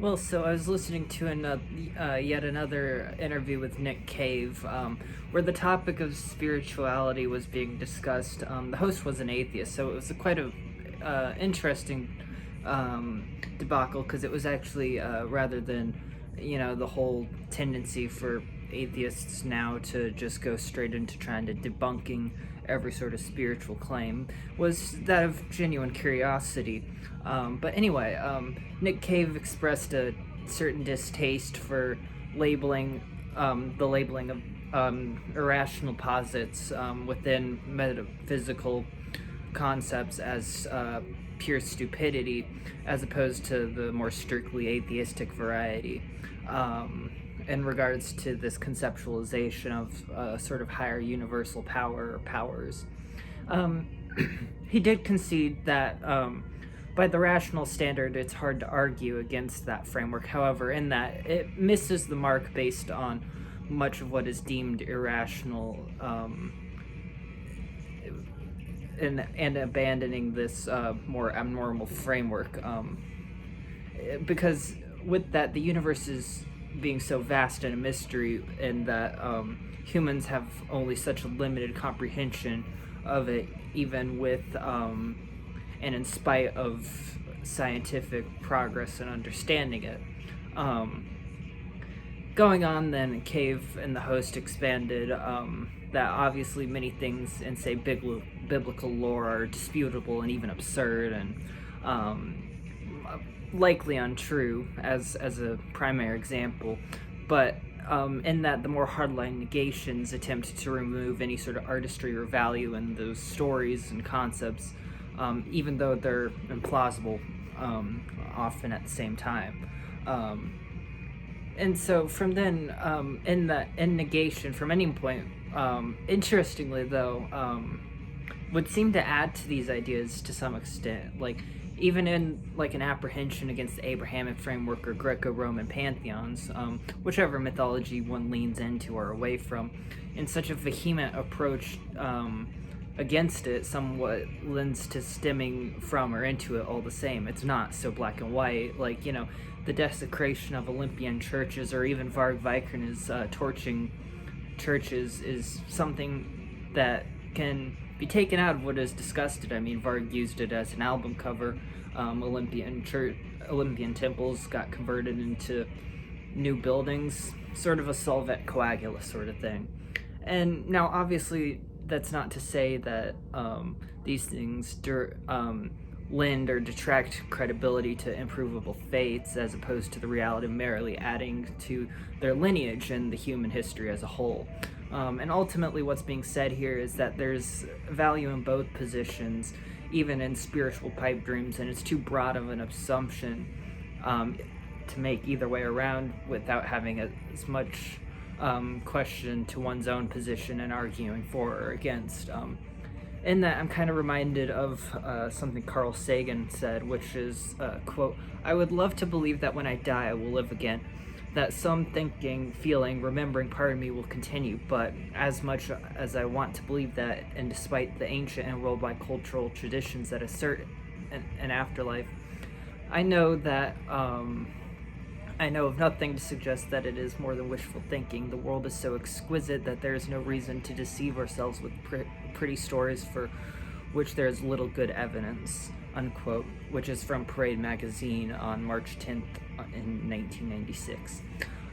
Well, so I was listening to yet another interview with Nick Cave, where the topic of spirituality was being discussed. The host was an atheist, so it was quite a interesting debacle, because it was actually rather than the whole tendency for atheists now to just go straight into trying to debunking every sort of spiritual claim, was that of genuine curiosity. But anyway, Nick Cave expressed a certain distaste for labeling the labeling of irrational posits within metaphysical concepts as pure stupidity, as opposed to the more strictly atheistic variety. In regards to this conceptualization of a sort of higher universal power or powers. He did concede that by the rational standard, it's hard to argue against that framework. However, in that it misses the mark based on much of what is deemed irrational, and abandoning this more abnormal framework. Because with that, the universe is being so vast and a mystery, and that humans have only such a limited comprehension of it, even with and in spite of scientific progress and understanding it. Going on, then, Cave and the host expanded that obviously many things in, say, biblical lore are disputable and even absurd, and likely untrue as a primary example, but in that the more hardline negations attempt to remove any sort of artistry or value in those stories and concepts, even though they're implausible often at the same time. And so from then, in negation from any point, interestingly though, would seem to add to these ideas to some extent, like even in like an apprehension against the Abrahamic framework or Greco-Roman pantheons, whichever mythology one leans into or away from, in such a vehement approach against it somewhat lends to stemming from or into it all the same. It's not so black and white, like, the desecration of Olympian churches, or even Varg Vikernes torching churches, is something that can be taken out of what is disgusted. I mean, Varg used it as an album cover. Olympian temples got converted into new buildings, sort of a solvet coagula sort of thing. And now, obviously, that's not to say that these things lend or detract credibility to improvable faiths, as opposed to the reality of merely adding to their lineage and the human history as a whole. And ultimately what's being said here is that there's value in both positions, even in spiritual pipe dreams, and it's too broad of an assumption to make either way around without having as much question to one's own position and arguing for or against. In that, I'm kind of reminded of something Carl Sagan said, which is, quote, "I would love to believe that when I die I will live again, that some thinking, feeling, remembering part of me will continue, but as much as I want to believe that, and despite the ancient and worldwide cultural traditions that assert an afterlife, I know that I know of nothing to suggest that it is more than wishful thinking. The world is so exquisite that there is no reason to deceive ourselves with pretty stories for which there is little good evidence," unquote, which is from Parade magazine on March 10th in 1996.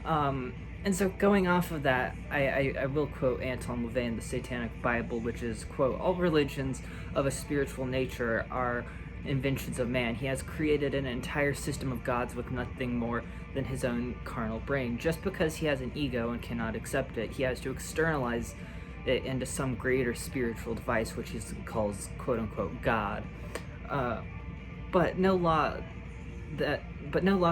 And so going off of that, I will quote Anton LaVey in the Satanic Bible, which is, quote, "All religions of a spiritual nature are inventions of man. He has created an entire system of gods with nothing more than his own carnal brain. Just because he has an ego and cannot accept it, he has to externalize it into some greater spiritual device, which he calls, quote-unquote, God. But no law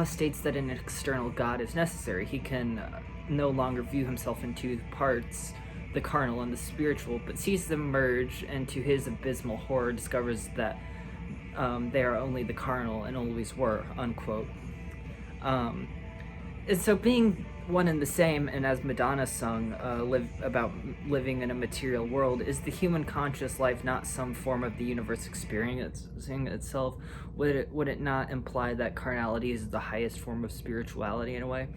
states that an external God is necessary. He can no longer view himself in two parts, the carnal and the spiritual, but sees them merge, and to his abysmal horror discovers that they are only the carnal and always were," unquote. And so being one and the same, and as Madonna sung, about living in a material world, is the human conscious life not some form of the universe experiencing itself? Would it not imply that carnality is the highest form of spirituality in a way?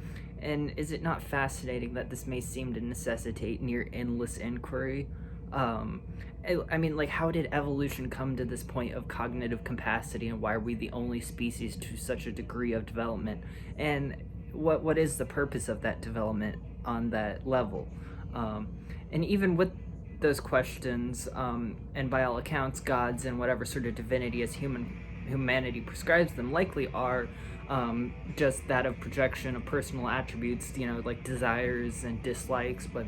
And is it not fascinating that this may seem to necessitate near endless inquiry? I mean, like, how did evolution come to this point of cognitive capacity, and why are we the only species to such a degree of development? And what is the purpose of that development on that level? And even with those questions, and by all accounts, gods and whatever sort of divinity as humanity prescribes them likely are just that of projection of personal attributes, like desires and dislikes. But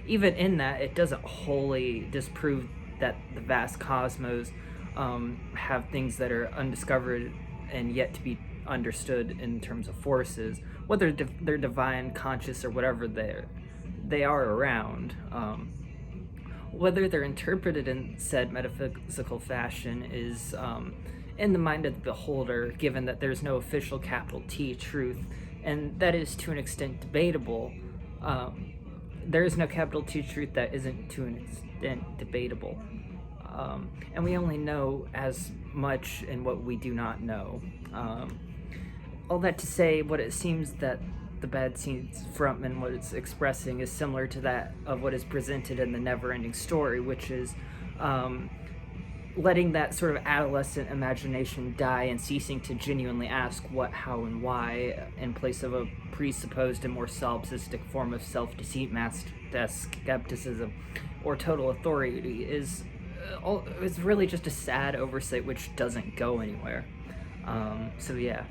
even in that, it doesn't wholly disprove that the vast cosmos have things that are undiscovered and yet to be understood in terms of forces, whether they're divine, conscious, or whatever they are around. Whether they're interpreted in said metaphysical fashion is in the mind of the beholder, given that there's no official capital T truth, and that is to an extent debatable. There is no capital T truth that isn't to an extent debatable. And we only know as much in what we do not know. All that to say, what it seems that the Bad Seeds frontman, what it's expressing, is similar to that of what is presented in the NeverEnding Story, which is letting that sort of adolescent imagination die and ceasing to genuinely ask what, how, and why in place of a presupposed and more solipsistic form of self-deceit, masked skepticism, or total authority is really just a sad oversight which doesn't go anywhere. So yeah.